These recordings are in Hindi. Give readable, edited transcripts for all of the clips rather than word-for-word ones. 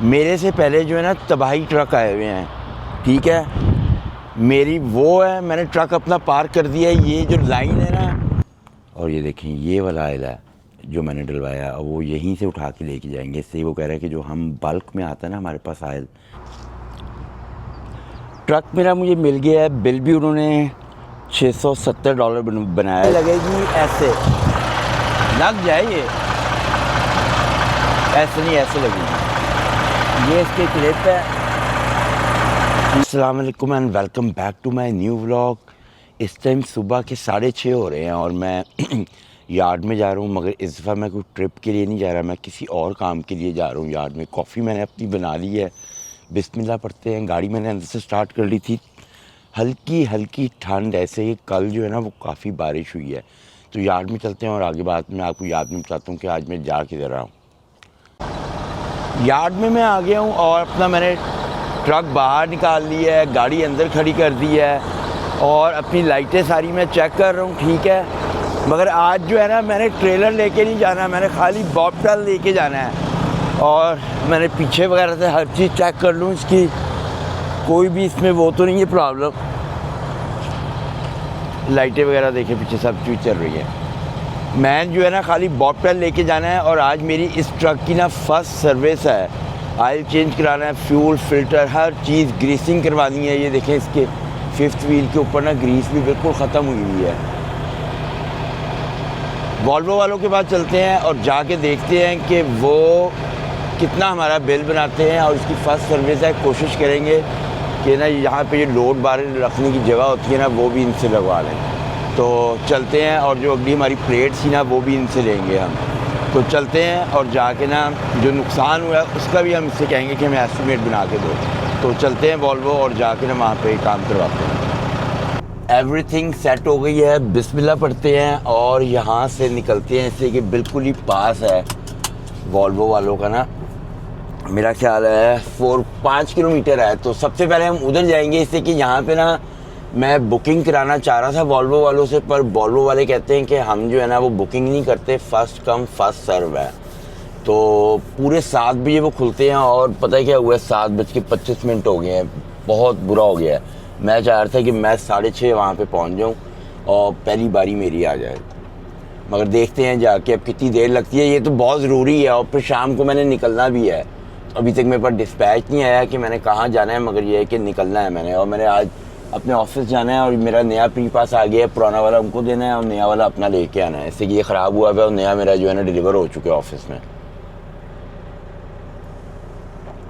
मेरे से पहले जो है ना तबाही ट्रक आए हुए हैं, ठीक है। मेरी वो है, मैंने ट्रक अपना पार्क कर दिया है, ये जो लाइन है ना, और ये देखें ये वाला आयला है जो मैंने डलवाया, और वो यहीं से उठा के लेके जाएंगे। इससे वो कह रहा है कि जो हम बल्क में आता है ना हमारे पास आयल। ट्रक मेरा मुझे मिल गया है, बिल भी उन्होंने $670 बनाया। लगेगी ऐसे, लग जाए ये, ऐसे नहीं ऐसे लगेगी। ये इसके क्लिप है। अस्सलाम वालेकुम and welcome back to my new vlog. इस टाइम सुबह के 6:30 हो रहे हैं और मैं यार्ड में जा रहा हूँ, मगर इस दफ़ा मैं कोई ट्रिप के लिए नहीं जा रहा, मैं किसी और काम के लिए जा रहा हूँ यार्ड में। कॉफ़ी मैंने अपनी बना ली है, बिस्मिल्लाह पढ़ते हैं। गाड़ी मैंने अंदर से स्टार्ट कर ली थी। हल्की हल्की ठंड, ऐसे ही कल जो है ना वो काफ़ी बारिश हुई है। तो यार्ड में चलते हैं और आगे बात मैं आपको याद में बताता हूँ कि आज मैं जा किधर रहा हूँ। यार्ड में मैं आ गया हूँ और अपना मैंने ट्रक बाहर निकाल लिया है, गाड़ी अंदर खड़ी कर दी है और अपनी लाइटें सारी मैं चेक कर रहा हूँ, ठीक है। मगर आज जो है ना मैंने ट्रेलर लेके नहीं जाना, मैंने खाली बॉटल लेके जाना है। और मैंने पीछे वगैरह से हर चीज़ चेक कर लूँ इसकी, कोई भी इसमें वो तो नहीं है प्रॉब्लम। लाइटें वगैरह देखें पीछे सब चीज़ चल रही है। मैं जो है ना खाली बॉटल लेके जाना है और आज मेरी इस ट्रक की ना फर्स्ट सर्विस है। ऑयल चेंज कराना है, फ्यूल फिल्टर हर चीज़, ग्रीसिंग करवानी है। ये देखें इसके 5th व्हील के ऊपर ना ग्रीस भी बिल्कुल ख़त्म हुई हुई है। वॉल्वो वालों के पास चलते हैं और जाके देखते हैं कि वो कितना हमारा बिल बनाते हैं और इसकी फ़र्स्ट सर्विस है। कोशिश करेंगे कि ना यहाँ पे ये लोड बार रखने की जगह होती है ना वो भी इनसे लगवा लें। तो चलते हैं और जो अगली हमारी प्लेट थी ना वो भी इनसे लेंगे हम। तो चलते हैं और जाके ना जो नुकसान हुआ है उसका भी हम इससे कहेंगे कि हमें एस्टिमेट बना के दो। तो चलते हैं वॉल्वो और जाके ना वहाँ पे काम करवाते हैं। एवरीथिंग सेट हो गई है, बिस्मिल्लाह पढ़ते हैं और यहाँ से निकलते हैं। इससे कि बिल्कुल ही पास है वॉल्वो वालों का ना, मेरा ख्याल है 4-5 किलोमीटर है। तो सबसे पहले हम उधर जाएंगे, इससे कि यहाँ पे ना मैं बुकिंग कराना चाह रहा था वॉल्वो वालों से, पर वॉल्वो वाले कहते हैं कि हम जो है ना वो बुकिंग नहीं करते, फर्स्ट कम फर्स्ट सर्व है। तो पूरे 7 बजे वो खुलते हैं और पता है क्या हुआ है, 7:25 हो गए हैं। बहुत बुरा हो गया है। मैं चाह रहा था कि मैं 6:30 वहाँ पे पहुँच जाऊँ और पहली बारी मेरी आ जाए, मगर देखते हैं जाके अब कितनी देर लगती है। ये तो बहुत ज़रूरी है और फिर शाम को मैंने निकलना भी है। अभी तक मेरे पास डिस्पैच नहीं आया कि मैंने कहाँ जाना है, मगर ये है कि निकलना है मैंने। और मैंने आज अपने ऑफिस जाना है और मेरा नया प्री पास आ गया है, पुराना वाला उनको देना है और नया वाला अपना लेके आना है। इससे कि ये ख़राब हुआ है और नया मेरा जो है ना डिलीवर हो चुका है ऑफिस में।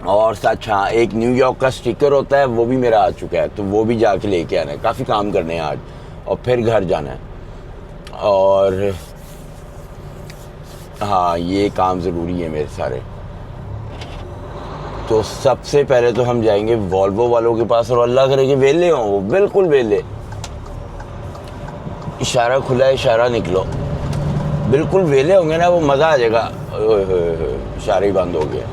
और सच हाँ, एक न्यूयॉर्क का स्टिकर होता है वो भी मेरा आ चुका है, तो वो भी जाके लेके आना है। काफ़ी काम करने हैं आज और फिर घर जाना है। और हाँ, ये काम ज़रूरी है मेरे सारे। तो सबसे पहले तो हम जाएंगे वॉल्वो वालों के पास और अल्लाह करे कि वेले हों, वो बिल्कुल वेले। इशारा खुला है, इशारा निकलो। बिल्कुल वेले होंगे ना वो मज़ा आ जाएगा। इशारा ही बंद हो गया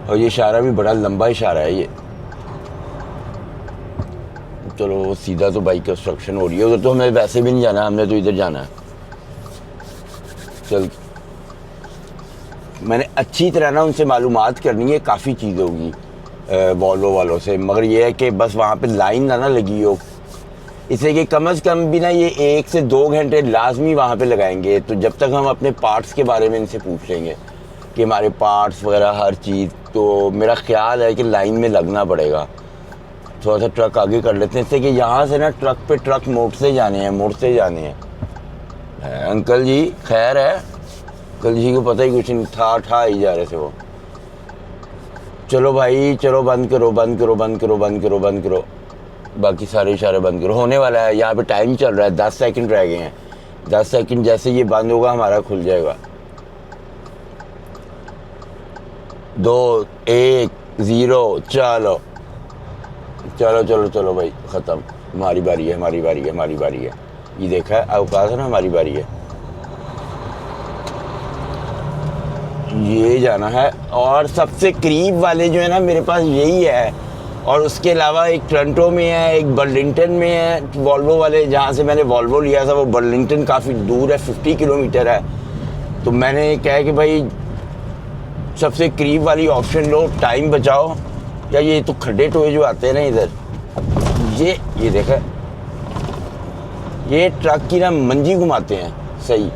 और ये इशारा भी बड़ा लंबा इशारा है ये। चलो सीधा तो बाइक कंस्ट्रक्शन हो रही है, उधर तो हमें वैसे भी नहीं जाना, हमने तो इधर जाना है। चल, मैंने अच्छी तरह ना उनसे मालूमात करनी है, काफ़ी चीज़ होगी वॉल्वो वालों से। मगर ये है कि बस वहाँ पे लाइन ना लगी हो, इसलिए कि कम से कम भी ना ये 1 से 2 घंटे लाजमी वहाँ पे लगाएंगे। तो जब तक हम अपने पार्ट्स के बारे में इनसे पूछ लेंगे कि हमारे पार्ट्स वगैरह हर चीज़, तो मेरा ख्याल है कि लाइन में लगना पड़ेगा। थोड़ा सा ट्रक आगे कर लेते हैं, इससे कि यहाँ से ना ट्रक पे ट्रक मोड़ते जाने हैं। अंकल जी खैर है, अंकल जी को पता ही कुछ नहीं था, ठा ही जा रहे थे वो। चलो भाई चलो, बंद करो। बाकी सारे इशारे बंद करो, होने वाला है। यहाँ पे टाइम चल रहा है, 10 सेकंड रह गए हैं। 10 सेकंड जैसे ये बंद होगा हमारा खुल जाएगा। 2, 1, 0, चलो भाई ख़त्म। हमारी बारी है। ये देखा है, अब कहा था ना हमारी बारी है। ये जाना है और सबसे करीब वाले जो है ना मेरे पास यही है। और उसके अलावा एक टोरंटो में है, एक बर्लिंगटन में है। वॉल्वो वाले जहाँ से मैंने वॉल्वो लिया था वो बर्लिंगटन काफ़ी दूर है, 50 किलोमीटर है। तो मैंने कहा कि भाई सबसे करीब वाली ऑप्शन लो, टाइम बचाओ। या ये तो खड्डे टोए जो आते हैं ना इधर, ये देखा, ये ट्रक की ना मंजी घुमाते हैं सही।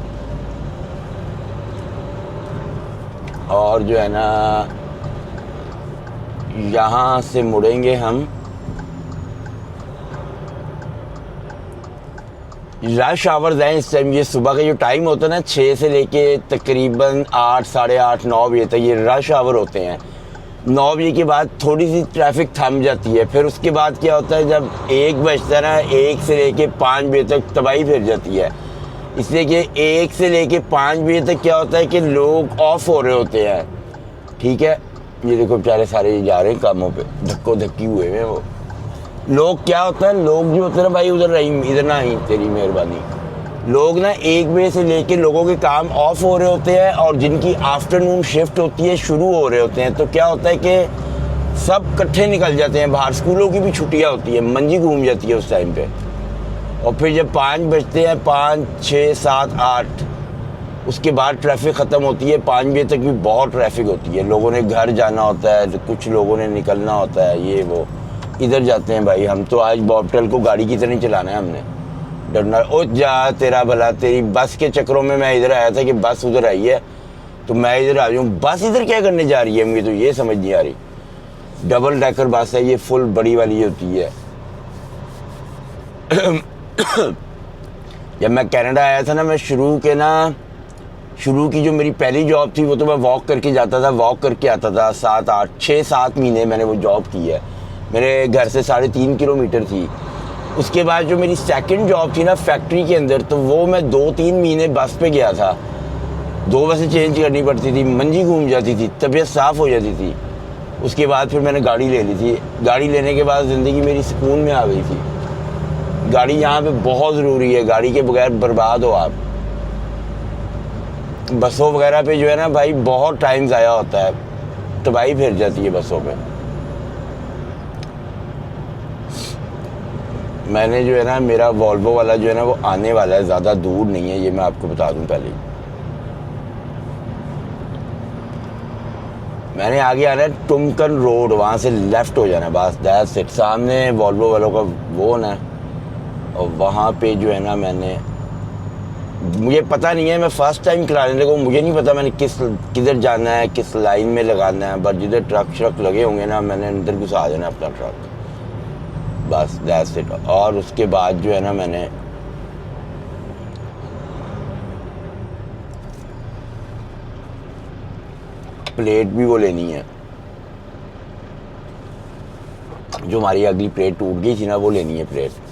और जो है ना यहाँ से मुड़ेंगे हम। रश आवर्स हैं इस टाइम, ये सुबह का जो टाइम होता है ना 6 से लेके तकरीबन 8, साढ़े 8, 9 बजे तक ये रश आवर होते हैं। 9 बजे के बाद थोड़ी सी ट्रैफिक थम जाती है, फिर उसके बाद क्या होता है, जब 1 बजता है ना, 1 से लेके 5 बजे तक तबाही फिर जाती है। इसलिए कि 1 से लेके 5 बजे तक क्या होता है कि लोग ऑफ हो रहे होते हैं, ठीक है। ये देखो बेचारे सारे जा रहे हैं कामों पे, धक्को धक्की हुए हैं वो लोग। क्या होता है, लोग जो होते हैं ना भाई, उधर रही इधर ना ही, तेरी मेहरबानी। लोग ना 1 बजे से लेके लोगों के काम ऑफ हो रहे होते हैं, और जिनकी आफ्टरनून शिफ्ट होती है शुरू हो रहे होते हैं। तो क्या होता है कि सब इकट्ठे निकल जाते हैं बाहर, स्कूलों की भी छुट्टियां होती है, मंजी घूम जाती है उस टाइम पे। और फिर जब 5 बजते हैं, 5, 6, 7, 8, उसके बाद ट्रैफिक ख़त्म होती है। 5 बजे तक भी बहुत ट्रैफिक होती है, लोगों ने घर जाना होता है, तो कुछ लोगों ने निकलना होता है, ये वो इधर जाते हैं भाई। हम तो आज बॉबटेल को गाड़ी की तरह नहीं चलाना है हमने, डरना। ओ जा तेरा भला, तेरी बस के चक्करों में मैं इधर आया था कि बस उधर आई है तो मैं इधर आ जाऊँ। बस इधर क्या करने जा रही है, मुझे तो ये समझ नहीं आ रही। डबल डेकर बस है ये, फुल बड़ी वाली होती है। जब मैं कनाडा आया था ना, मैं शुरू की जो मेरी पहली जॉब थी वो तो मैं वॉक करके जाता था, वॉक करके आता था। 7, 8, 6, 7 महीने मैंने वो जॉब की है। मेरे घर से 3.5 किलोमीटर थी। उसके बाद जो मेरी सेकंड जॉब थी ना फैक्ट्री के अंदर, तो वो मैं 2-3 महीने बस पे गया था। 2 बसें चेंज करनी पड़ती थी, मंजी घूम जाती थी, तबीयत साफ़ हो जाती थी। उसके बाद फिर मैंने गाड़ी ले ली थी। गाड़ी लेने के बाद ज़िंदगी मेरी सुकून में आ गई थी। गाड़ी यहाँ पे बहुत ज़रूरी है, गाड़ी के बगैर बर्बाद हो आप। बसों वगैरह पे जो है ना भाई, बहुत टाइम ज़ाया होता है, तबाही फिर जाती है बसों पे। मैंने जो है ना, मेरा वॉल्वो वाला जो है ना वो आने वाला है, ज़्यादा दूर नहीं है, ये मैं आपको बता दूं पहले ही। मैंने आगे आना है टुमकन रोड, वहाँ से लेफ़्ट हो जाना, बस दैट्स इट। सामने वॉल्वो वालों का वो ना, और वहाँ पे जो है ना मुझे पता नहीं है, मैं फ़र्स्ट टाइम कराने लगा, मुझे नहीं पता मैंने किधर जाना है, किस लाइन में लगाना है। बट जिधर ट्रक श्रक लगे होंगे ना, मैंने अंदर घुसा देना अपना ट्रक, बस दैट्स इट। और उसके बाद जो है ना, मैंने प्लेट भी वो लेनी है, जो हमारी अगली प्लेट टूट गई थी ना, वो लेनी है प्लेट।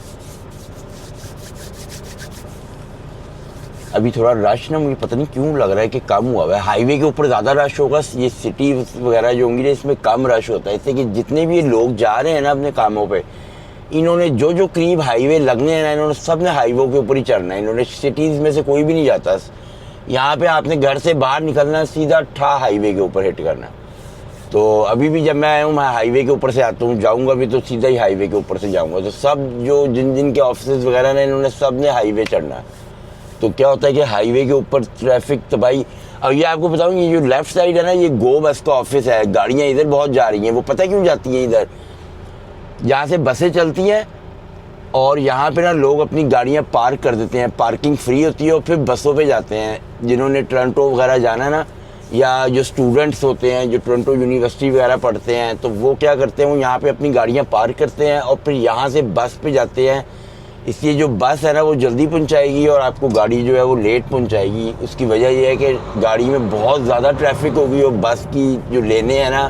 अभी थोड़ा रश ना मुझे पता नहीं क्यों लग रहा है कि कम हुआ है। हाईवे के ऊपर ज़्यादा रश होगा, ये सिटी वगैरह जो होंगी इसमें कम रश होता है। इससे कि जितने भी लोग जा रहे हैं ना अपने कामों पे, इन्होंने जो करीब हाईवे लगने हैं ना, इन्होंने सब ने हाईवे के ऊपर ही चढ़ना है। इन्होंने सिटीज़ में से कोई भी नहीं जाता। यहाँ पे आपने घर से बाहर निकलना, सीधा ठा हाईवे के ऊपर हिट करना। तो अभी भी जब मैं आया हूँ, मैं हाईवे के ऊपर से आता हूँ, जाऊँगा भी तो सीधा ही हाईवे के ऊपर से जाऊँगा। तो सब जो जिन के ऑफिस वगैरह ने, इन्होंने सब ने हाईवे चढ़ना है। तो क्या होता है कि हाईवे के ऊपर ट्रैफिक तबाही। अब ये आपको बताऊँ, ये जो लेफ़्ट साइड है ना, ये गो बस का ऑफिस है। गाड़ियाँ इधर बहुत जा रही हैं, वो पता क्यों जाती हैं इधर, यहाँ से बसें चलती हैं और यहाँ पे ना लोग अपनी गाड़ियाँ पार्क कर देते हैं, पार्किंग फ्री होती है, और फिर बसों पे जाते हैं। जिन्होंने टोरंटो वगैरह जाना है ना, या जो स्टूडेंट्स होते हैं जो टोरंटो यूनिवर्सिटी वगैरह पढ़ते हैं, तो वो क्या करते हैं, वो यहाँ पे अपनी गाड़ियाँ पार्क करते हैं और फिर यहाँ से बस पे जाते हैं। इसलिए जो बस है ना वो जल्दी पहुँचाएगी और आपको गाड़ी जो है वो लेट पहुँचाएगी। उसकी वजह यह है कि गाड़ी में बहुत ज़्यादा ट्रैफिक होगी, और बस की जो लेने हैं ना,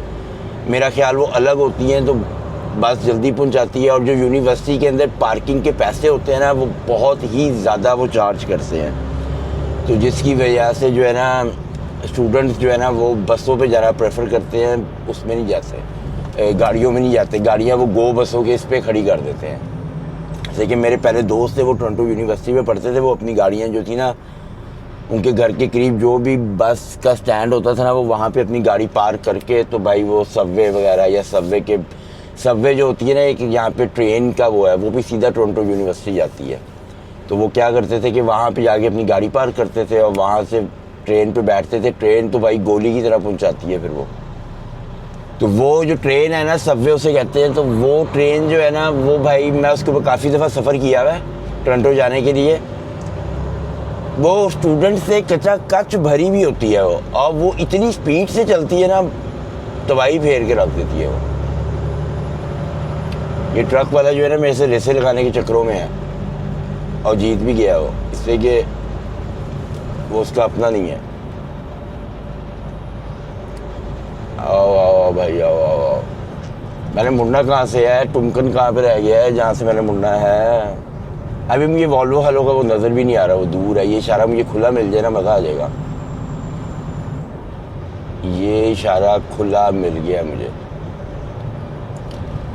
मेरा ख्याल वो अलग होती हैं, तो बस जल्दी पहुंचाती है। और जो यूनिवर्सिटी के अंदर पार्किंग के पैसे होते हैं ना, वो बहुत ही ज़्यादा वो चार्ज करते हैं। तो जिसकी वजह से जो है ना, स्टूडेंट्स जो है ना वो बसों पे ज़्यादा प्रेफर करते हैं, उसमें नहीं जाते, गाड़ियों में नहीं जाते। गाड़ियाँ वो गो बसों के इस पर खड़ी कर देते हैं। जैसे कि मेरे पहले दोस्त थे, वो टोरंटो यूनिवर्सिटी में पढ़ते थे, वो अपनी गाड़ियाँ जो थी ना, उनके घर के करीब जो भी बस का स्टैंड होता था ना, वो वहाँ पे अपनी गाड़ी पार्क करके, तो भाई वो सबवे वगैरह, या सबवे जो होती है ना, एक यहाँ पे ट्रेन का वो है, वो भी सीधा टोरंटो यूनिवर्सिटी जाती है। तो वो क्या करते थे कि वहाँ पे जाके अपनी गाड़ी पार्क करते थे और वहाँ से ट्रेन पे बैठते थे, ट्रेन तो भाई गोली की तरह पहुंचाती है फिर वो। तो वो जो ट्रेन है ना, सबवे उसे कहते हैं, तो वो ट्रेन जो है ना, वो भाई मैं उसके ऊपर काफ़ी दफ़ा सफ़र किया हुआ है टोरंटो जाने के लिए। वो स्टूडेंट से कच्चा कच भरी भी होती है वो, और वो इतनी स्पीड से चलती है ना, तबाही फेर के रख देती है वो। ये ट्रक वाला जो है ना, मेरे से रेसे लगाने के चक्करों में है और जीत भी गया वो, इसलिए कि वो उसका अपना नहीं है। आओ आओ भाई, आओ आओ आओ। मैंने मुड़ना कहाँ से है, टुमकन कहाँ पे रह गया है जहाँ से मैंने मुड़ना है। अभी मुझे वॉल्वो हलो का वो नज़र भी नहीं आ रहा, वो दूर है। ये इशारा मुझे खुला मिल जाए ना, मज़ा आ जाएगा। ये इशारा खुला मिल गया मुझे।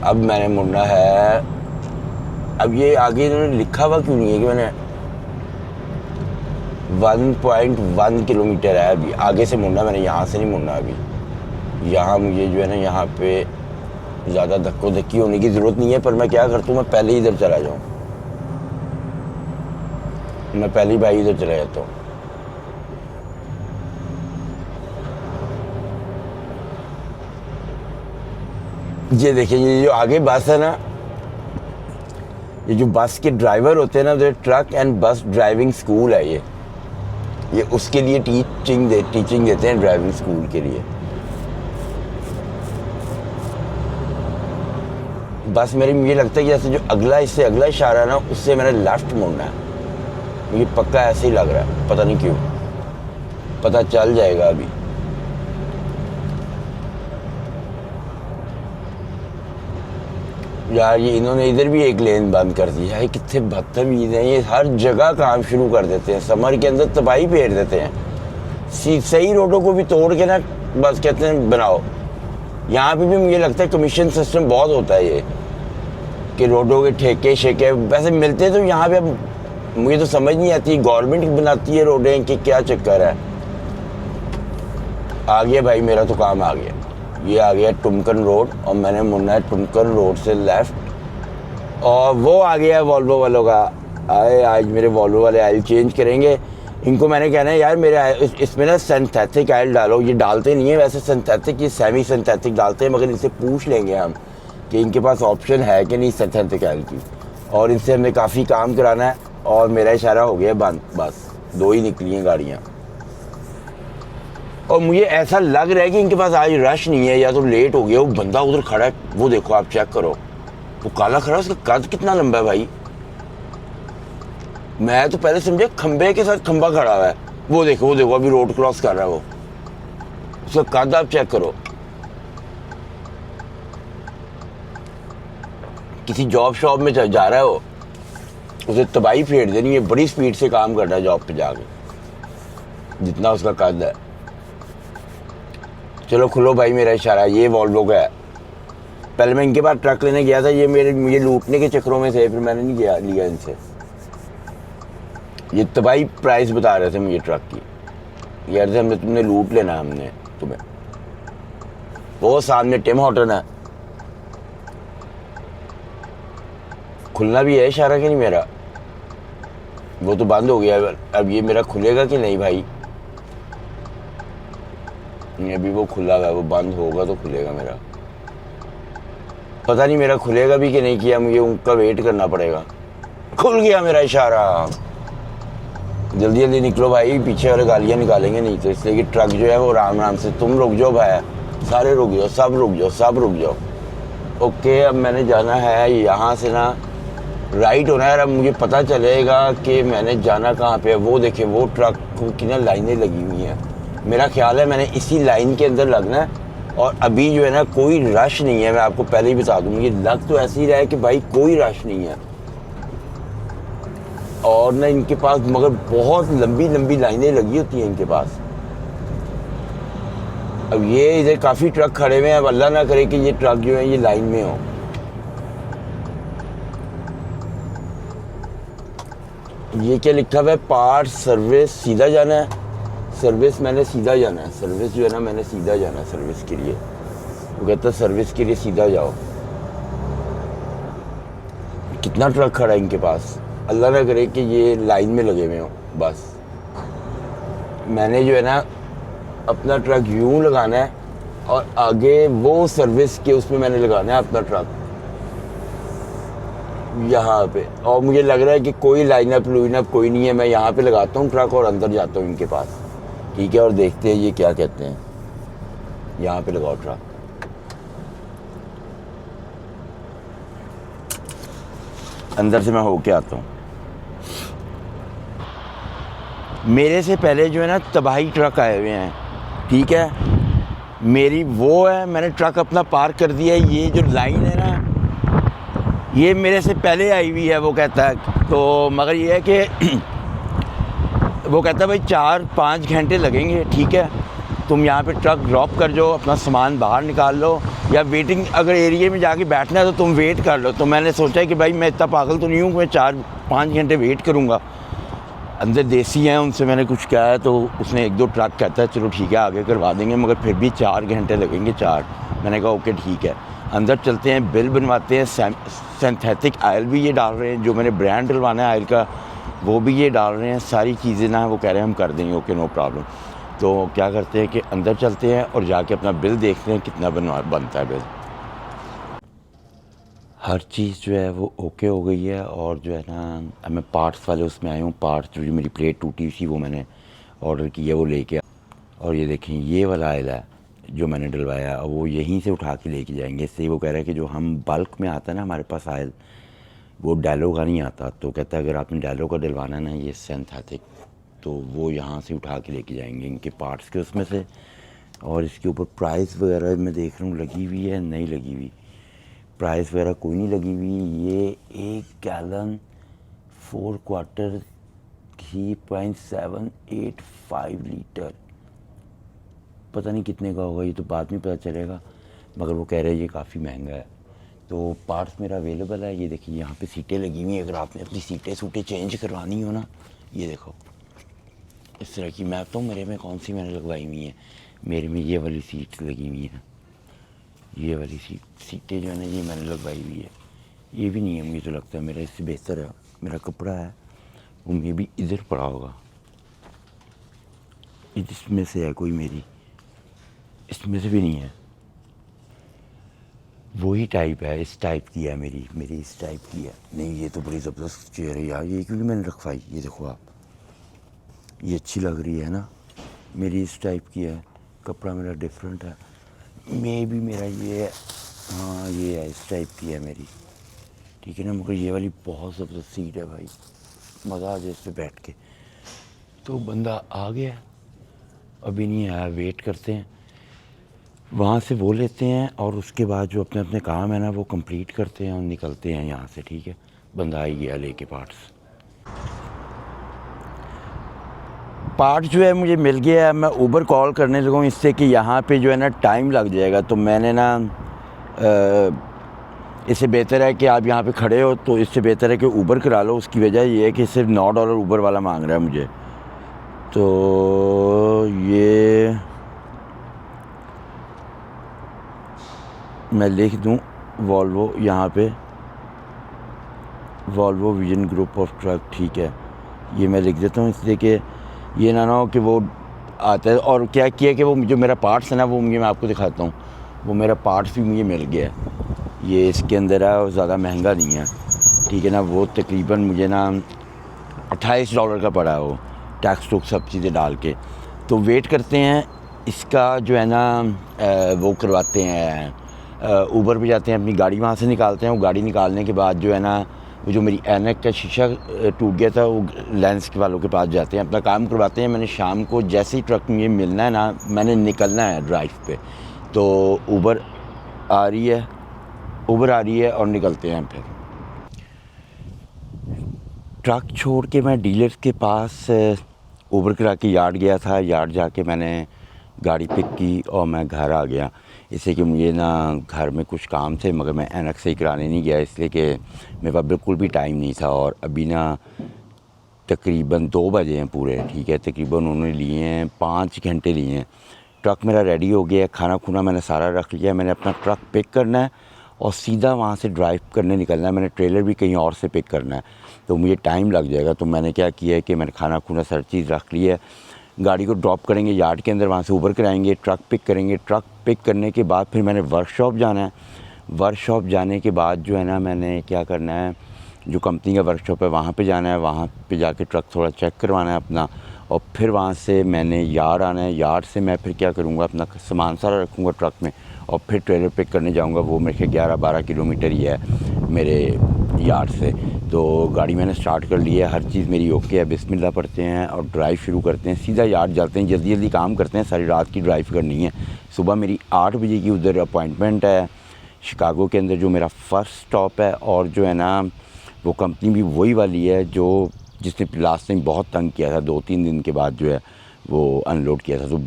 अब मैंने मुड़ना है। अब ये आगे इन्होंने लिखा हुआ क्यों नहीं है कि मैंने 1.1 किलोमीटर है अभी आगे से मुड़ना। मैंने यहाँ से नहीं मुड़ना अभी। यहाँ मुझे जो है ना, यहाँ पे ज़्यादा धक्को धक्की होने की ज़रूरत नहीं है, पर मैं क्या करता हूँ, मैं पहले इधर चला जाऊँ। मैं पहली भाई इधर चला जाता हूँ। ये देखिए, ये जो आगे बस है ना, ये जो बस के ड्राइवर होते हैं ना, तो ट्रक एंड बस ड्राइविंग स्कूल है ये उसके लिए टीचिंग देते हैं, ड्राइविंग स्कूल के लिए। बस मुझे लगता है कि जैसे जो इससे अगला इशारा है ना, उससे मैंने लेफ्ट मुड़ना है। मुझे पक्का ऐसे ही लग रहा है, पता नहीं क्यों। पता चल जाएगा अभी। यार ये इन्होंने इधर भी एक लेन बंद कर दी है। कितने बदतमीज हैं ये, हर जगह काम शुरू कर देते हैं। समर के अंदर तबाही फेर देते हैं। सही रोडों को भी तोड़ के ना, बस कहते हैं बनाओ। यहाँ पे भी मुझे लगता है कमीशन सिस्टम बहुत होता है ये, कि रोडों के ठेके शेके वैसे मिलते तो यहाँ पे। अब मुझे तो समझ नहीं आती, गवर्नमेंट बनाती है रोडें कि क्या चक्कर है। आ गया भाई, मेरा तो काम आ गया। ये आ गया टुमकन रोड, और मैंने मुड़ना है टुमकन रोड से लेफ्ट। और वो आ गया वॉल्वो वालों का। आए आज मेरे वॉल्वो वाले ऑयल चेंज करेंगे। इनको मैंने कहना है, यार मेरे इसमें ना सिंथेटिक ऑयल डालो। ये डालते नहीं है वैसे सिंथेटिक, ये सेमी सिंथेटिक डालते हैं, मगर इनसे पूछ लेंगे हम कि इनके पास ऑप्शन है कि नहीं सिंथेटिक ऑयल की। और इनसे हमें काफ़ी काम कराना है। और मेरा इशारा हो गया बंद, बस 2 ही निकली हैं गाड़ियाँ। और मुझे ऐसा लग रहा है कि इनके पास आज रश नहीं है, या तो लेट हो गया। वो बंदा उधर खड़ा है, वो देखो आप चेक करो, वो काला खड़ा है, उसका कद कितना लंबा है भाई। मैं तो पहले समझा खंबे के साथ खंबा खड़ा हुआ है। वो देखो अभी रोड क्रॉस कर रहा है वो। उसका कद आप चेक करो। किसी जॉब शॉप में जा रहा है वो, उसे तबाही फेर देनी है। बड़ी स्पीड से काम कर रहा है जॉब पे जाके, जितना उसका कद है। चलो खुलो भाई, मेरा इशारा। ये वॉल्वो का है। पहले मैं इनके पास ट्रक लेने गया था, ये मुझे लूटने के चक्करों में थे, फिर मैंने नहीं लिया इनसे। ये तबाही प्राइस बता रहे थे मुझे ट्रक की। यार से तुमने लूट लेना, हमने तुम्हें। वो सामने टिम हॉर्टन है। खुलना भी है इशारा कि नहीं मेरा? वो तो बंद हो गया। अब ये मेरा खुलेगा कि नहीं भाई? नहीं, अभी वो खुला हुआ है। वो बंद होगा तो खुलेगा मेरा। पता नहीं मेरा खुलेगा भी कि नहीं किया, मुझे उनका वेट करना पड़ेगा। खुल गया मेरा इशारा। जल्दी जल्दी निकलो भाई, पीछे वाले गालियाँ निकालेंगे नहीं तो। इसलिए कि ट्रक जो है वो आराम से, तुम रुक जाओ भाई, सारे रुक जाओ, सब रुक जाओ। ओके, अब मैंने जाना है यहाँ से ना, राइट होना है। अब मुझे पता चलेगा कि मैंने जाना कहाँ पे है। वो देखे, वो ट्रक की ना लाइनें लगी हुई हैं। मेरा ख्याल है मैंने इसी लाइन के अंदर लगना है। और अभी जो है ना, कोई रश नहीं है। मैं आपको पहले ही बता दूँ, मुझे लग तो ऐसे ही रहा है कि भाई कोई रश नहीं है। और ना इनके पास मगर बहुत लंबी लंबी लाइनें लगी होती हैं इनके पास। अब ये इधर काफ़ी ट्रक खड़े हुए हैं। अब अल्लाह ना करे कि ये ट्रक जो है ये लाइन में हो। ये क्या लिखा हुआ है? पार्ट सर्विस, सीधा जाना है। सर्विस मैंने सीधा जाना है। सर्विस जो है ना, मैंने सीधा जाना है सर्विस के लिए। वो कहता है सर्विस के लिए सीधा जाओ। कितना ट्रक खड़ा है इनके पास। अल्लाह ना करे कि ये लाइन में लगे हुए हो। बस मैंने जो है ना अपना ट्रक यूँ लगाना है और आगे वो सर्विस के उसमें मैंने लगाना है अपना ट्रक यहाँ पे। और मुझे लग रहा है कि कोई लाइनअप कोई नहीं है, मैं यहाँ पे लगाता हूँ ट्रक और अंदर जाता हूँ इनके पास, ठीक है, और देखते हैं ये क्या कहते हैं। यहाँ पे लगाओ ट्रक। अंदर से मैं होके आता हूँ। मेरे से पहले जो है ना तबाही ट्रक आए हुए हैं, ठीक है, मेरी वो है, मैंने ट्रक अपना पार्क कर दिया है। ये जो लाइन है ना ये मेरे से पहले आई हुई है, वो कहता है। तो मगर ये है कि वो कहता है भाई 4-5 घंटे लगेंगे, ठीक है, तुम यहाँ पे ट्रक ड्रॉप कर जाओ, अपना सामान बाहर निकाल लो, या वेटिंग अगर एरिया में जाके बैठना है तो तुम वेट कर लो। तो मैंने सोचा कि भाई मैं इतना पागल तो नहीं हूँ, मैं 4-5 घंटे वेट करूँगा। अंदर देसी हैं, उनसे मैंने कुछ कहा है तो उसने 1-2 ट्रक कहता है चलो ठीक है आगे करवा देंगे, मगर फिर भी 4 घंटे लगेंगे 4। मैंने कहा ओके ठीक है। अंदर चलते हैं, बिल बनवाते हैं। सिंथेटिक ऑयल भी ये डाल रहे हैं, जो मैंने ब्रांड डलवाना है ऑयल का वो भी ये डाल रहे हैं। सारी चीज़ें ना वो कह रहे हैं हम कर देंगे, ओके नो प्रॉब्लम। तो क्या करते हैं कि अंदर चलते हैं और जाके अपना बिल देखते हैं कितना बनता है बिल। हर चीज़ जो है वो ओके हो गई है। और जो है ना अब मैं पार्ट्स वाले उसमें आया हूँ। पार्ट्स जो मेरी प्लेट टूटी थी वो मैंने ऑर्डर की है, वो लेके। और ये देखें ये वाला आयल है जो मैंने डलवाया, और वो यहीं से उठा के लेके जाएंगे। इससे वो कह रहा है कि जो हम बल्क में आता है ना हमारे पास आयल, वो डैलो का नहीं आता। तो कहता है अगर आपने डैलो का डलवाना ना ये सिंथेटिक, तो वो यहाँ से उठा के लेके जाएंगे इनके पार्ट्स के उसमें से। और इसके ऊपर प्राइस वगैरह मैं देख रहा हूँ लगी हुई है, नहीं लगी हुई, प्राइस वगैरह कोई नहीं लगी हुई। ये 1 गैलन 4 क्वार्टर 3.785 लीटर, पता नहीं कितने का होगा, ये तो बाद में पता चलेगा, मगर वो कह रहे हैं ये काफ़ी महंगा है। तो पार्ट्स मेरा अवेलेबल है। ये देखिए यहाँ पे सीटें लगी हुई हैं, अगर आपने अपनी सीटें चेंज करवानी हो ना, ये देखो इस तरह की। मैं तो मेरे में कौन सी मैंने लगवाई हुई हैं, मेरे में ये वाली सीट्स लगी हुई हैं, ये वाली सीटें जो है ना ये मैंने लगवाई हुई है। ये भी नहीं है, मुझे तो लगता है मेरा इससे बेहतर है। मेरा कपड़ा है वो मे भी इधर पड़ा होगा, इसमें से है कोई मेरी, इसमें से भी नहीं है, वही टाइप है, इस टाइप की है मेरी इस टाइप की है। नहीं ये तो बड़ी ज़बरदस्त चेयर है यार, ये क्योंकि मैंने रखवाई, ये देखो आप, ये अच्छी लग रही है ना, मेरी इस टाइप की है। कपड़ा मेरा डिफरेंट है, मे भी मेरा ये है, हाँ ये है, इस टाइप की है मेरी, ठीक है ना। मगर ये वाली बहुत ज़बरदस्त सीट है भाई, मज़ा आ जाए इस पर बैठ के। तो बंदा आ गया, अभी नहीं आया, वेट करते हैं, वहाँ से वो लेते हैं और उसके बाद जो अपने अपने काम है ना वो कंप्लीट करते हैं और निकलते हैं यहाँ से, ठीक है। बंदा ही गया लेके पार्ट जो है मुझे मिल गया है। मैं ऊबर कॉल करने लगा हूँ इससे कि यहाँ पे जो है ना टाइम लग जाएगा। तो मैंने ना इससे बेहतर है कि आप यहाँ पे खड़े हो, तो इससे बेहतर है कि ऊबर करा लो। उसकी वजह ये है कि सिर्फ $9 ऊबर वाला मांग रहा है मुझे। तो ये मैं लिख दूँ वॉल्वो, यहाँ पे Volvo vision group of truck, ठीक है, ये मैं लिख देता हूँ इसलिए कि ये ना हो कि वो आता है। और क्या किया कि वो जो मेरा पार्ट्स है ना वो मुझे, मैं आपको दिखाता हूँ, वो मेरा पार्ट्स भी मुझे मिल गया है। ये इसके अंदर है और ज़्यादा महंगा नहीं है, ठीक है ना। वो तकरीबन मुझे ना $28 का पड़ा है, वो टैक्स टूक्स सब चीज़ें डाल के। तो वेट करते हैं इसका जो है ना वो करवाते हैं, ऊबर पे जाते हैं, अपनी गाड़ी वहाँ से निकालते हैं। वो गाड़ी निकालने के बाद जो है ना वो जो मेरी ऐनक का शीशा टूट गया था, वो लेंस के वालों के पास जाते हैं, अपना काम करवाते हैं। मैंने शाम को जैसे ही ट्रक मुझे मिलना है ना, मैंने निकलना है ड्राइव पे, तो ऊबर आ रही है और निकलते हैं। फिर ट्रक छोड़ के मैं डीलर्स के पास ऊबर करा के यार्ड गया था। यार्ड जाके मैंने गाड़ी पिक की और मैं घर आ गया, इससे कि मुझे ना घर में कुछ काम थे, मगर मैं ऐनक से ही कराने नहीं गया इसलिए कि मेरे पास बिल्कुल भी टाइम नहीं था। और अभी ना तकरीबन 2 बजे हैं पूरे, ठीक है, तकरीबन उन्होंने लिए हैं 5 घंटे लिए हैं। ट्रक मेरा रेडी हो गया है, खाना खुना मैंने सारा रख लिया है। मैंने अपना ट्रक पिक करना है और सीधा वहाँ से ड्राइव करने निकलना है। मैंने ट्रेलर भी कहीं और से पिक करना है, तो मुझे टाइम लग जाएगा। तो मैंने क्या किया है कि मैंने खाना खुना सारी चीज़ रख ली है। गाड़ी को ड्रॉप करेंगे यार्ड के अंदर, वहाँ से ऊबर कराएंगे, ट्रक पिक करेंगे। ट्रक पिक करने के बाद फिर मैंने वर्कशॉप जाना है। वर्कशॉप जाने के बाद जो है ना मैंने क्या करना है, जो कंपनी का वर्कशॉप है वहाँ पे जाना है, वहाँ पे जाके ट्रक थोड़ा चेक करवाना है अपना, और फिर वहाँ से मैंने यार्ड आना है। यार्ड से मैं फिर क्या करूँगा, अपना सामान सारा रखूँगा ट्रक में और फिर ट्रेलर पिक करने जाऊँगा। वो मेरे 11-12 किलोमीटर ही है मेरे यार्ड से। तो गाड़ी मैंने स्टार्ट कर ली है, हर चीज़ मेरी ओके है। बिस्मिल्लाह पढ़ते हैं और ड्राइव शुरू करते हैं, सीधा यार्ड जाते हैं, जल्दी जल्दी काम करते हैं, सारी रात की ड्राइव करनी है। सुबह मेरी 8 बजे की उधर अपॉइंटमेंट है शिकागो के अंदर, जो मेरा फ़र्स्ट स्टॉप है। और जो है ना वो कंपनी भी वही वाली है जो जिसने लास्ट टाइम बहुत तंग किया था, 2-3 दिन के बाद जो है वो अनलोड किया था। तो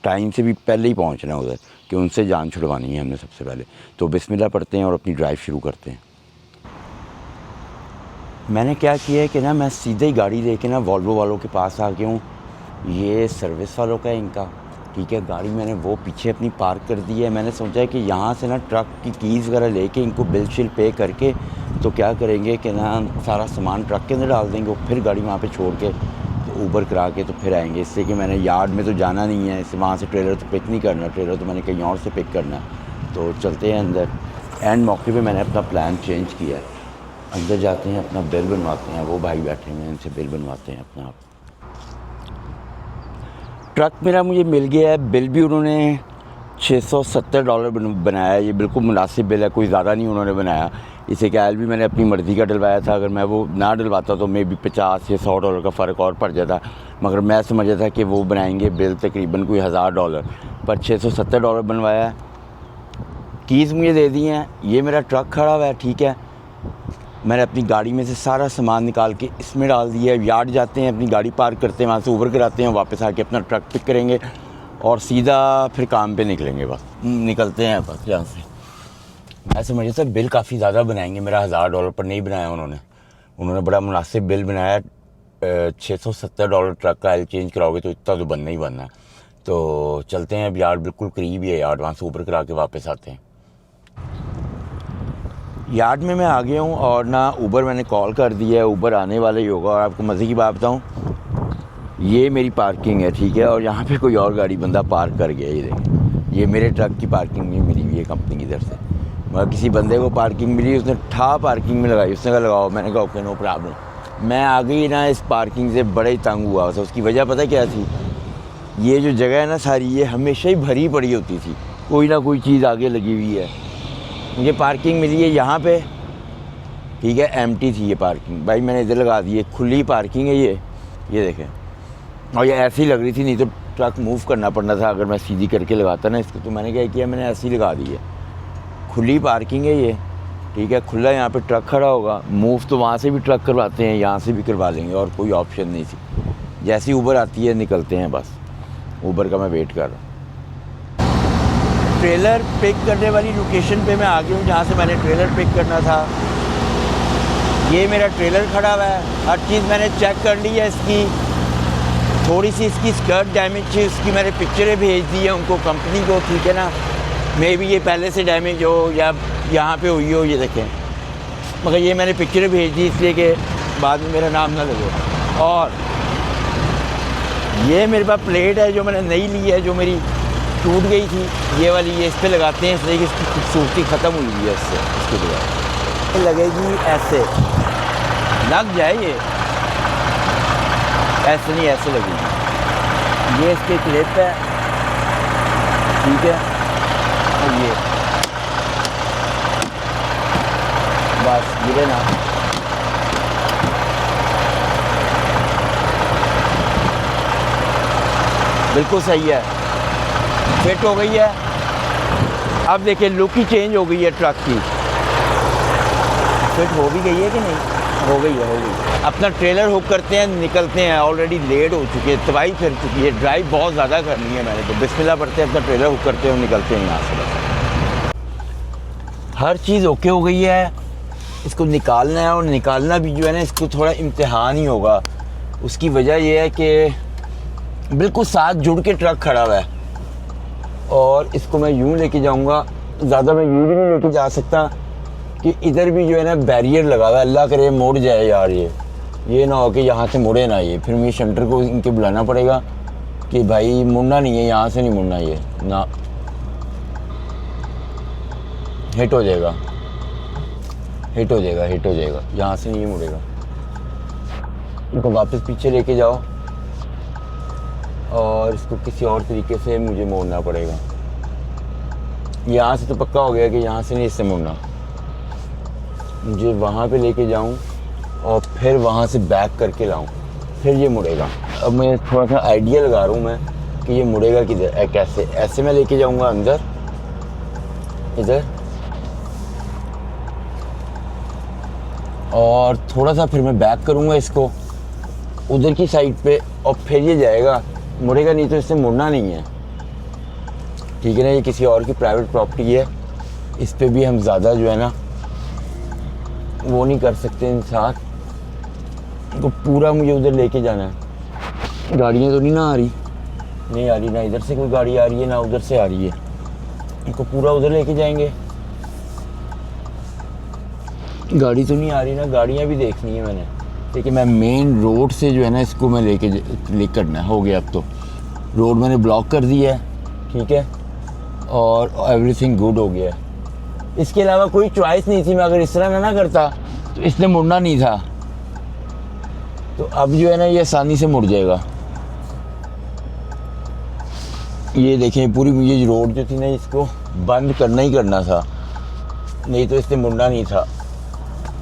टाइम से भी पहले ही पहुंचना है उधर कि उनसे जान छुड़वानी है हमने सबसे पहले। तो बिस्मिल्लाह पढ़ते हैं और अपनी ड्राइव शुरू करते हैं। मैंने क्या किया है कि ना मैं सीधे ही गाड़ी लेके ना वॉल्वो वालों के पास आ गया हूँ। ये सर्विस वालों का है इनका, ठीक है। गाड़ी मैंने वो पीछे अपनी पार्क कर दी है। मैंने सोचा है कि यहाँ से ना ट्रक की कीज़ वगैरह लेके इनको बिल शिल पे करके तो क्या करेंगे कि ना सारा सामान ट्रक के अंदर डाल देंगे और फिर गाड़ी वहाँ पे छोड़ के तो ऊबर करा के तो फिर आएंगे। इससे कि मैंने यार्ड में तो जाना नहीं है, इससे वहाँ से ट्रेलर तो पिक नहीं करना, ट्रेलर तो मैंने कहीं और से पिक करना। तो चलते हैं अंदर। एंड मौके पे मैंने अपना प्लान चेंज किया है। अंदर जाते हैं, अपना बिल बनवाते हैं। वो भाई बैठे हुए हैं, इनसे बिल बनवाते हैं अपना। ट्रक मेरा मुझे मिल गया है। बिल भी उन्होंने $670 बनाया। ये बिल्कुल मुनासिब बिल है, कोई ज़्यादा नहीं उन्होंने बनाया। इसे कैल भी मैंने अपनी मर्ज़ी का डलवाया था। अगर मैं वो ना डलवाता तो मे भी $50 या $100 का फ़र्क और पड़ जाता, मगर मैं समझा था कि वो बनाएंगे बिल तकरीबन कोई $1000, पर $670 बनवाया। कीज़ मुझे दे दी हैं। ये मेरा ट्रक खड़ा हुआ है, ठीक है। मैंने अपनी गाड़ी में से सारा सामान निकाल के इसमें डाल दिया है। यार्ड जाते हैं, अपनी गाड़ी पार्क करते हैं, वहाँ से ऊबर कराते हैं, वापस आके अपना ट्रक पिक करेंगे और सीधा फिर काम पे निकलेंगे। बस निकलते हैं बस यहाँ से। मैं समझ था बिल काफ़ी ज़्यादा बनाएंगे, मेरा $1000 पर नहीं बनाया उन्होंने बड़ा मुनासिब बिल बनाया। $670 ट्रक का ऑयल चेंज कराओगे तो इतना तो बनना ही बनना। तो चलते हैं, अब यार्ड बिल्कुल करीब ही है यार्ड, वहाँ से ऊबर करा के वापस आते हैं। यार्ड में मैं आ गया हूँ और ना ऊबर मैंने कॉल कर दिया है, ऊबर आने वाला ही होगा। और आपको मज़े की बात बताऊँ, ये मेरी पार्किंग है, ठीक है। और यहाँ पे कोई और गाड़ी बंदा पार्क कर गया, ये देखिए, ये मेरे ट्रक की पार्किंग नहीं मिली हुई है कंपनी की तरफ से। मगर किसी बंदे को पार्किंग मिली, उसने ठा पार्किंग में लगाई, उसने कहा लगाओ। मैंने कहा ओके नो प्रॉब्लम। मैं आ गई ना इस पार्किंग से बड़ा ही तंग हुआ था। उसकी वजह पता क्या थी, ये जो जगह है ना सारी, ये हमेशा ही भरी पड़ी होती थी, कोई ना कोई चीज़ आगे लगी हुई है। मुझे पार्किंग मिली है यहाँ पे, ठीक है, एम्प्टी थी ये पार्किंग। भाई मैंने इधर लगा दी है, खुली पार्किंग है ये देखें। और ये ऐसी लग रही थी, नहीं तो ट्रक मूव करना पड़ना था अगर मैं सीधी करके लगाता ना इसको। तो मैंने क्या किया, मैंने ऐसी लगा दी है। खुली पार्किंग है ये, ठीक है, खुला यहाँ पे ट्रक खड़ा होगा। मूव तो वहाँ से भी ट्रक करवाते हैं, यहाँ से भी करवा लेंगे, और कोई ऑप्शन नहीं थी। जैसी ऊबर आती है निकलते हैं बस। ऊबर का मैं वेट कर रहा हूँ। ट्रेलर पिक करने वाली लोकेशन पे मैं आ गया हूँ, जहाँ से मैंने ट्रेलर पिक करना था। ये मेरा ट्रेलर खड़ा हुआ है, हर चीज़ मैंने चेक कर ली है इसकी। थोड़ी सी इसकी स्कर्ट डैमेज थी, उसकी मैंने पिक्चरें भेज दी है उनको, कंपनी को, ठीक है ना। मे भी ये पहले से डैमेज हो या यहाँ पे हुई हो, ये देखें। मगर ये मैंने पिक्चरें भेज दी इसलिए कि बाद में मेरा नाम ना लगे। और ये मेरे पास प्लेट है जो मैंने नई ली है, जो मेरी टूट गई थी, ये वाली, ये इस पर लगाते हैं इसलिए कि इसकी खूबसूरती ख़त्म हुई है इससे। इसके बगैर लगेगी ऐसे, लग जाए ये, ऐसे नहीं ऐसे लगेगी। ये इसके क्लिप है, ठीक है। और ये बस गिरे ना। बिल्कुल सही है, फिट हो गई है। अब देखिए लुक ही चेंज हो गई है ट्रक की। फिट हो भी गई है कि नहीं? हो गई है, हो गई। अपना ट्रेलर हुक करते हैं, निकलते हैं। ऑलरेडी लेट हो चुकी है, तबाही फिर चुकी है, ड्राइव बहुत ज़्यादा करनी है मैंने। तो बिस्मिल्लाह पढ़ते हैं, अपना ट्रेलर हुक करते हैं और निकलते हैं यहाँ से। बस हर चीज़ ओके हो गई है, इसको निकालना है। और निकालना भी जो है ना, इसको थोड़ा इम्तिहान ही होगा। उसकी वजह यह है कि बिल्कुल साथ जुड़ के ट्रक खड़ा हुआ है और इसको मैं यूँ लेके जाऊँगा। ज़्यादा मैं यूँ भी नहीं लेके जा सकता कि इधर भी जो है ना बैरियर लगा हुआ है। अल्लाह करे मोड़ जाए यार, ये ना हो कि यहाँ से मुड़े ना ये। फिर मुझे शंटर को इनके बुलाना पड़ेगा कि भाई मुड़ना नहीं है, यहाँ से नहीं मुड़ना, ये ना हिट हो जाएगा, हिट हो जाएगा, हिट हो जाएगा, यहाँ से नहीं मुड़ेगा। इनको वापस पीछे लेके जाओ और इसको किसी और तरीके से मुझे मोड़ना पड़ेगा। यहाँ से तो पक्का हो गया कि यहाँ से नहीं इससे मुड़ना, मुझे वहाँ पे लेके जाऊँ और फिर वहाँ से बैक करके लाऊँ, फिर ये मुड़ेगा। अब मैं थोड़ा सा आइडिया लगा रहा हूँ मैं कि ये मुड़ेगा किधर, कैसे, ऐसे मैं लेके जाऊँगा अंदर इधर, और थोड़ा सा फिर मैं बैक करूँगा इसको उधर की साइड पे, और फिर ये जाएगा, मुड़ेगा नहीं तो इससे मुड़ना नहीं है, ठीक है ना। ये किसी और की प्राइवेट प्रॉपर्टी है, इस पे भी हम ज़्यादा जो है ना वो नहीं कर सकते इंसान को। पूरा मुझे उधर लेके जाना है। गाड़ियाँ तो नहीं आ रही, ना इधर से कोई गाड़ी आ रही है ना उधर से आ रही है, इनको पूरा उधर लेके जाएंगे। गाड़ी तो नहीं आ रही ना, गाड़ियाँ भी देखनी है मैंने, लेकिन मैं मेन रोड से जो है ना इसको मैं ले करना हो गया। अब तो रोड मैंने ब्लॉक कर दिया है, ठीक है, और एवरीथिंग गुड हो गया है। इसके अलावा कोई चॉइस नहीं थी, मैं अगर इस तरह ना करता तो इसने मुड़ना नहीं था। तो अब जो है ना ये आसानी से मुड़ जाएगा। ये देखें पूरी ये रोड जो थी ना इसको बंद करना ही करना था, नहीं तो इसने मुड़ना नहीं था।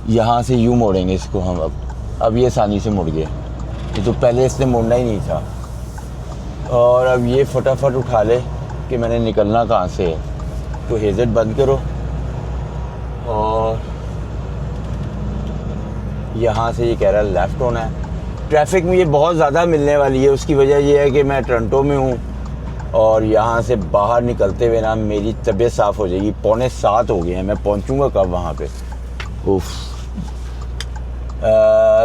यहाँ से यूँ मोड़ेंगे इसको हम अब ये आसानी से मुड़ गए, ये तो पहले इसने मुड़ना ही नहीं था। और अब ये फटाफट उठा ले कि मैंने निकलना कहाँ से है। तो हेज़र बंद करो और यहाँ से ये कह रहा है लेफ़्ट होना है। ट्रैफिक मुझे बहुत ज़्यादा मिलने वाली है, उसकी वजह ये है कि मैं टोरंटो में हूँ और यहाँ से बाहर निकलते हुए ना मेरी तबीयत साफ़ हो जाएगी। 6:45 हो गए हैं, मैं पहुँचूँगा कब वहाँ पे? उफ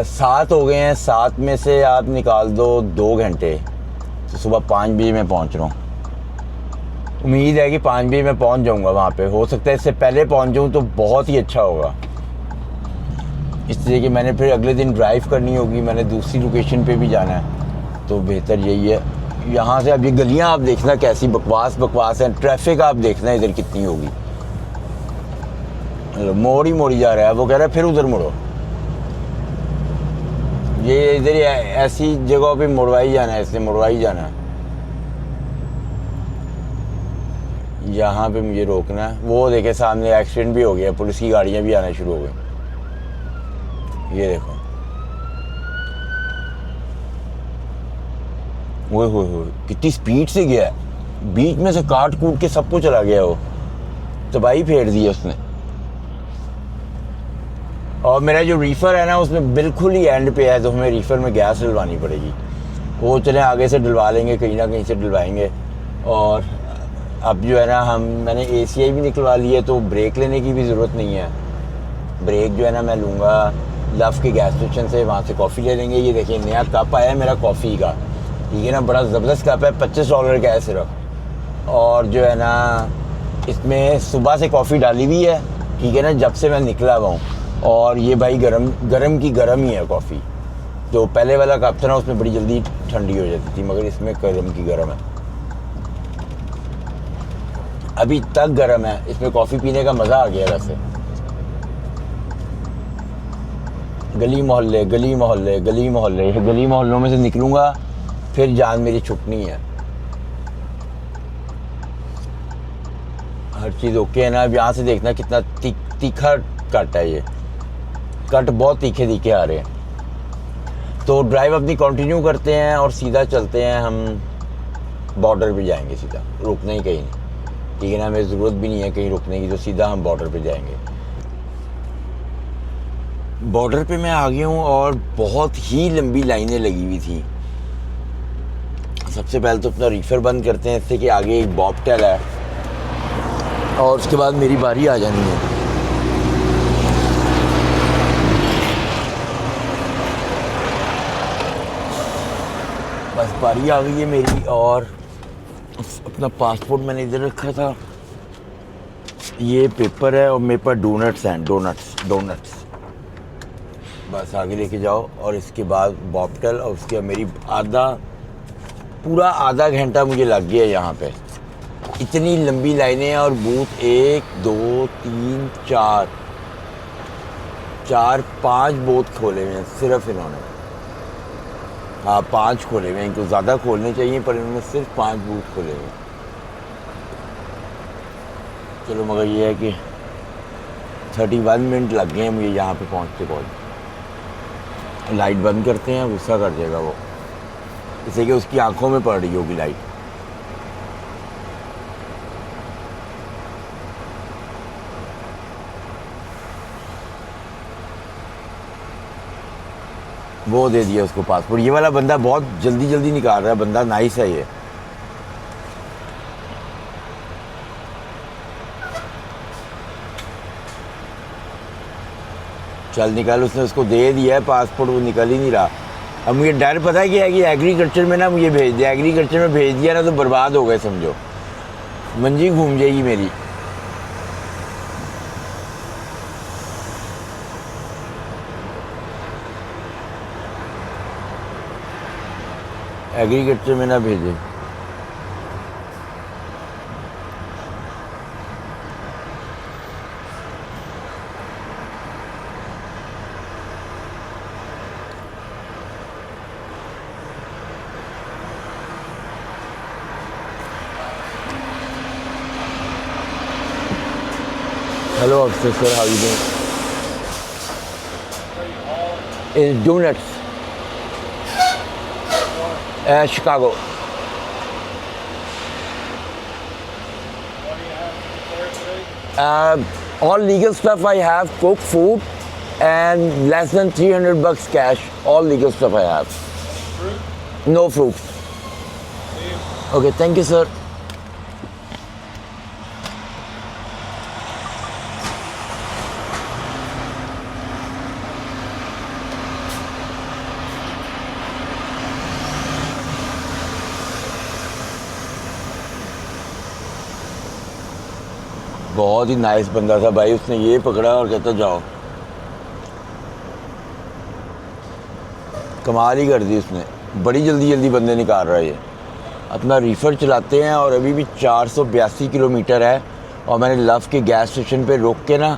7 हो गए हैं, 7 में से आप निकाल दो 2 घंटे, तो सुबह 5 बजे मैं पहुँच रहा हूँ। उम्मीद है कि 5 बजे मैं पहुँच जाऊँगा वहाँ पे। हो सकता है इससे पहले पहुँच जाऊँ तो बहुत ही अच्छा होगा, इसलिए कि मैंने फिर अगले दिन ड्राइव करनी होगी, मैंने दूसरी लोकेशन पे भी जाना है, तो बेहतर यही है। यहाँ से अब ये गलियाँ आप देखना कैसी बकवास हैं, ट्रैफिक आप देखना इधर कितनी होगी। मोड़ ही मोड़ी जा रहा है, वो कह रहा है फिर उधर मुड़ो। ये इधर ऐसी जगहों पे मुड़वाई जाना है, इससे मुड़वाई जाना है। यहाँ पे मुझे रोकना है। वो देखे सामने एक्सीडेंट भी हो गया, पुलिस की गाड़ियाँ भी आना शुरू हो गई। ये देखो, वो कितनी स्पीड से गया है, बीच में से काट कूट के सबको चला गया, वो तबाही फेर दी उसने। और मेरा जो रीफर है ना उसमें बिल्कुल ही एंड पे है, तो हमें रीफर में गैस डलवानी पड़ेगी। वो चले आगे से डलवा लेंगे, कहीं ना कहीं से डलवाएंगे। और अब जो है ना मैंने ACI भी निकलवा ली है, तो ब्रेक लेने की भी ज़रूरत नहीं है। ब्रेक जो है ना मैं लूँगा लव के गैस स्टेशन से, वहाँ से कॉफ़ी ले लेंगे। ये देखिए नया कप आया है मेरा कॉफ़ी का, ठीक है ना, बड़ा ज़बरदस्त कप है, $25 का है सिर्फ। और जो है ना इसमें सुबह से कॉफ़ी डाली हुई है, ठीक है ना, जब से मैं निकला हुआ हूँ। और ये भाई गरम की गरम ही है कॉफ़ी। जो पहले वाला कप था ना उसमें बड़ी जल्दी ठंडी हो जाती थी, मगर इसमें गरम की गरम है, अभी तक गरम है। इसमें कॉफ़ी पीने का मज़ा आ गया। वैसे गली मोहल्लों में से निकलूँगा फिर जान मेरी छुटनी है। हर चीज़ ओके है ना। अब यहाँ से देखना कितना तीखा कट है, ये कट बहुत तीखे आ रहे हैं। तो ड्राइव अपनी कंटिन्यू करते हैं और सीधा चलते हैं, हम बॉर्डर पे जाएंगे सीधा, रुकना ही कहीं नहीं, ठीक है ना। हमें ज़रूरत भी नहीं है कहीं रुकने की, तो सीधा हम बॉर्डर पे जाएंगे। बॉर्डर पे मैं आ गया हूँ और बहुत ही लंबी लाइनें लगी हुई थी। सबसे पहले तो अपना रीफर बंद करते हैं, इससे कि आगे एक बॉबटेल है और उसके बाद मेरी बारी आ जानी है। बस बारी आ गई है मेरी। और अपना पासपोर्ट मैंने इधर रखा था, ये पेपर है और मेरे पास डोनट्स हैं, डोनट्स बस आगे लेके जाओ। और इसके बाद बॉबटेल और उसके बाद मेरी आधा पूरा आधा घंटा मुझे लग गया यहाँ पे। इतनी लंबी लाइनें हैं और बूथ 1 2 3 4 4 5 बूथ खोले हुए हैं सिर्फ इन्होंने। हाँ 5 खोले हुए हैं, इनको ज़्यादा खोलने चाहिए पर इन्होंने सिर्फ 5 बूथ खोले हुए हैं। चलो मगर ये है कि 31 मिनट लग गए हैं मुझे यहाँ पे पहुँचते पहुँच। लाइट बंद करते हैं, गुस्सा कर जाएगा वो, इससे कि उसकी आंखों में पड़ रही होगी लाइट। वो दे दिया उसको पासपोर्ट। ये वाला बंदा बहुत जल्दी जल्दी निकाल रहा है, बंदा नाइस है ये। चल निकाल, उसने उसको दे दिया है पासपोर्ट, वो निकल ही नहीं रहा। अब मुझे डर पता है क्या है कि एग्रीकल्चर में ना मुझे भेज दिया, एग्रीकल्चर में भेज दिया ना तो बर्बाद हो गए समझो, मंजी घूम जाएगी मेरी। एग्रीकल्चर में ना भेजे। Hello, officer. How are you doing? It's donuts. Chicago. All legal stuff I have, cooked food, and less than $300 cash. All legal stuff I have. Fruit? No fruit. Okay, thank you, sir. बहुत ही नाइस बंदा था भाई, उसने ये पकड़ा और कहता जाओ। कमाल ही कर दी उसने, बड़ी जल्दी जल्दी बंदे निकाल रहा है ये। अपना रीफ़र चलाते हैं और अभी भी 482 किलोमीटर है और मैंने लव के गैस स्टेशन पे रोक के ना,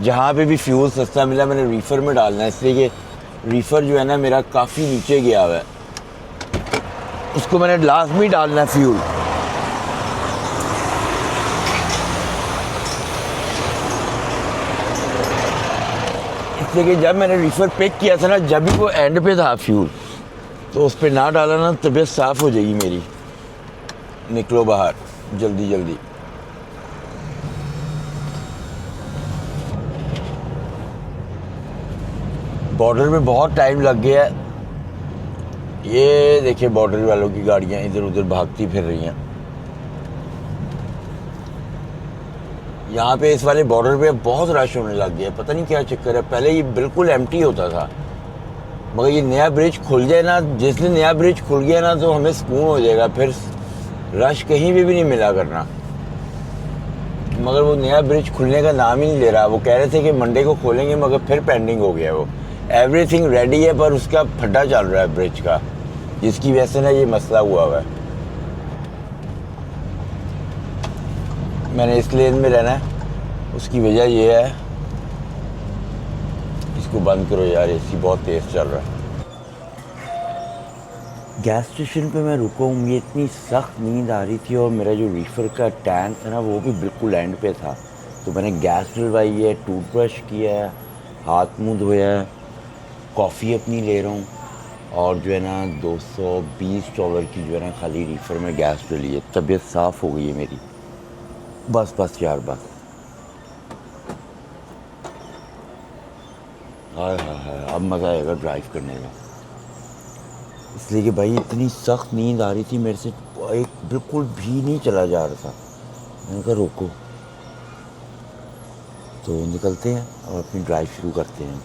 जहाँ पे भी फ्यूल सस्ता मिला मैंने रीफ़र में डालना है, इसलिए कि रीफ़र जो है ना मेरा काफ़ी नीचे गया हुआ है, उसको मैंने लाजमी डालना है फ्यूल। इसलिए कि जब मैंने रीफ़र पिक किया था ना, जब भी वो एंड पे था फ्यूल, तो उस पर ना डाला ना तबीयत साफ़ हो जाएगी मेरी। निकलो बाहर जल्दी जल्दी। बॉर्डर में बहुत टाइम लग गया है। ये देखिए बॉर्डर वालों की गाड़ियाँ इधर उधर भागती फिर रही हैं। यहाँ पे इस वाले बॉर्डर पे बहुत रश होने लग गया है, पता नहीं क्या चक्कर है। पहले ये बिल्कुल एम्प्टी होता था, मगर ये नया ब्रिज खुल जाए ना, जिसने नया ब्रिज खुल गया ना तो हमें सुकून हो जाएगा, फिर रश कहीं भी नहीं मिला करना। मगर वो नया ब्रिज खुलने का नाम ही नहीं ले रहा। वो कह रहे थे कि मंडे को खोलेंगे, मगर फिर पेंडिंग हो गया। वो एवरीथिंग रेडी है पर उसका फड्डा चल रहा है ब्रिज का, जिसकी वजह से ना ये मसला हुआ है। मैंने इस लेन में रहना है, उसकी वजह ये है। इसको बंद करो यार, एसी बहुत तेज़ चल रहा है। गैस स्टेशन पे मैं रुका हूँ, मुझे इतनी सख्त नींद आ रही थी और मेरा जो रीफ़र का टैंक था ना वो भी बिल्कुल एंड पे था। तो मैंने गैस डलवाई है, टूथब्रश किया है, हाथ मुँह धोया है, कॉफ़ी अपनी ले रहा हूँ और जो है ना $220 की जो है ना खाली रीफ़र में गैस डली है। तबीयत साफ़ हो गई है मेरी। बस यार बस। हाय हाय हाय, अब मज़ा आएगा ड्राइव करने में। इसलिए कि भाई इतनी सख्त नींद आ रही थी मेरे से, एक बिल्कुल भी नहीं चला जा रहा था। मैंने कहा रोको, तो निकलते हैं और अपनी ड्राइव शुरू करते हैं।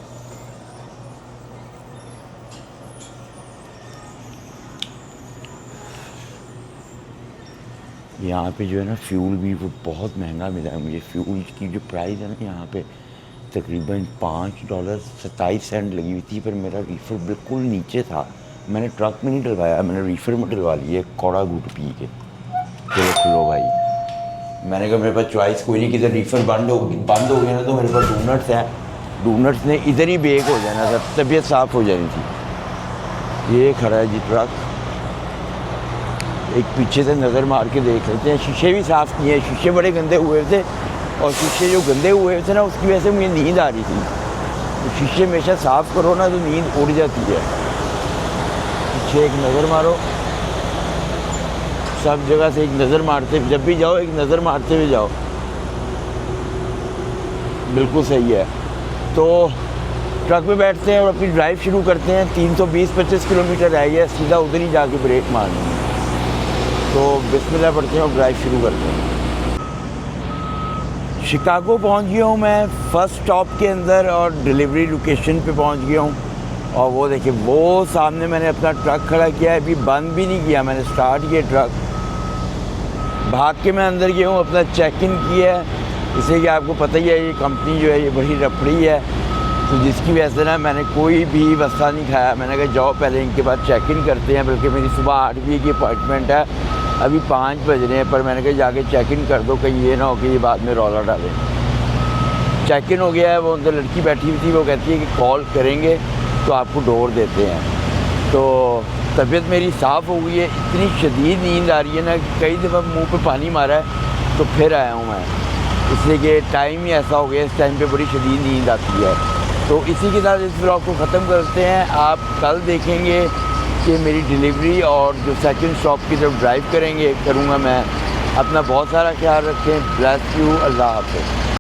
यहाँ पे जो है ना फ्यूल भी वो बहुत महंगा मिला है मुझे। फ्यूल की जो प्राइस है ना यहाँ पे तकरीबन $5.27 लगी हुई थी, पर मेरा रीफ़र बिल्कुल नीचे था, मैंने ट्रक में नहीं डलवाया, मैंने रीफर में डलवा लिया कौड़ा घूट पी के। चलो खुलो भाई। मैंने कहा मेरे पास चॉइस कोई नहीं, किधर रीफर बंद हो गया ना तो मेरे पास डोनट्स हैं, डोनट्स ने इधर ही बेक हो जाना था, तबीयत साफ़ हो जानी थी। ये खड़ा है जी ट्रक, एक पीछे से नज़र मार के देख लेते हैं। शीशे भी साफ़ किए हैं, शीशे बड़े गंदे हुए थे और शीशे जो गंदे हुए थे ना उसकी वजह से मुझे नींद आ रही थी। तो शीशे हमेशा साफ़ करो ना तो नींद उड़ जाती है। पीछे एक नज़र मारो, सब जगह से एक नज़र मारते, जब भी जाओ एक नज़र मारते हुए जाओ, बिल्कुल सही है। तो ट्रक में बैठते हैं और अपनी ड्राइव शुरू करते हैं। 320-25 किलोमीटर रह गया, सीधा उधर ही जाके ब्रेक मारनी है। तो बिस्मिल्लाह पढ़ते हैं और ड्राइव शुरू करते हैं। शिकागो पहुंच गया हूँ मैं फ़र्स्ट स्टॉप के अंदर और डिलीवरी लोकेशन पे पहुंच गया हूँ। और वो देखिए वो सामने मैंने अपना ट्रक खड़ा किया है, अभी बंद भी नहीं किया, मैंने स्टार्ट किया ट्रक। भाग के मैं अंदर गया हूँ, अपना चेक इन किया है। इसलिए कि आपको पता ही है ये कंपनी जो है ये बड़ी रपड़ी है, तो जिसकी वजह से ना मैंने कोई भी वस्ता नहीं खाया। मैंने कहा जाओ पहले इनके बाद चेक इन करते हैं, बल्कि मेरी सुबह 8 बजे की अपॉइंटमेंट है, अभी 5 बज रहे हैं, पर मैंने कहा जाके चेक इन कर दो, कहीं ये ना हो कि ये बाद में रौला डालें। चेक इन हो गया है, वो अंदर लड़की बैठी हुई थी, वो कहती है कि कॉल करेंगे तो आपको डोर देते हैं। तो तबीयत मेरी साफ़ हो गई है, इतनी शदीद नींद आ रही है ना, कई दफ़ा मुंह पे पानी मारा है तो फिर आया हूँ मैं, इसलिए कि टाइम ही ऐसा हो गया, इस टाइम पे बड़ी शदीद नींद आती है। तो इसी के साथ इस ब्लॉग को ख़त्म करते हैं। आप कल देखेंगे कि मेरी डिलीवरी और जो सेकंड स्टॉप की तरफ ड्राइव करूँगा मैं। अपना बहुत सारा ख्याल रखें। Bless you. अल्लाह हाफ़िज़।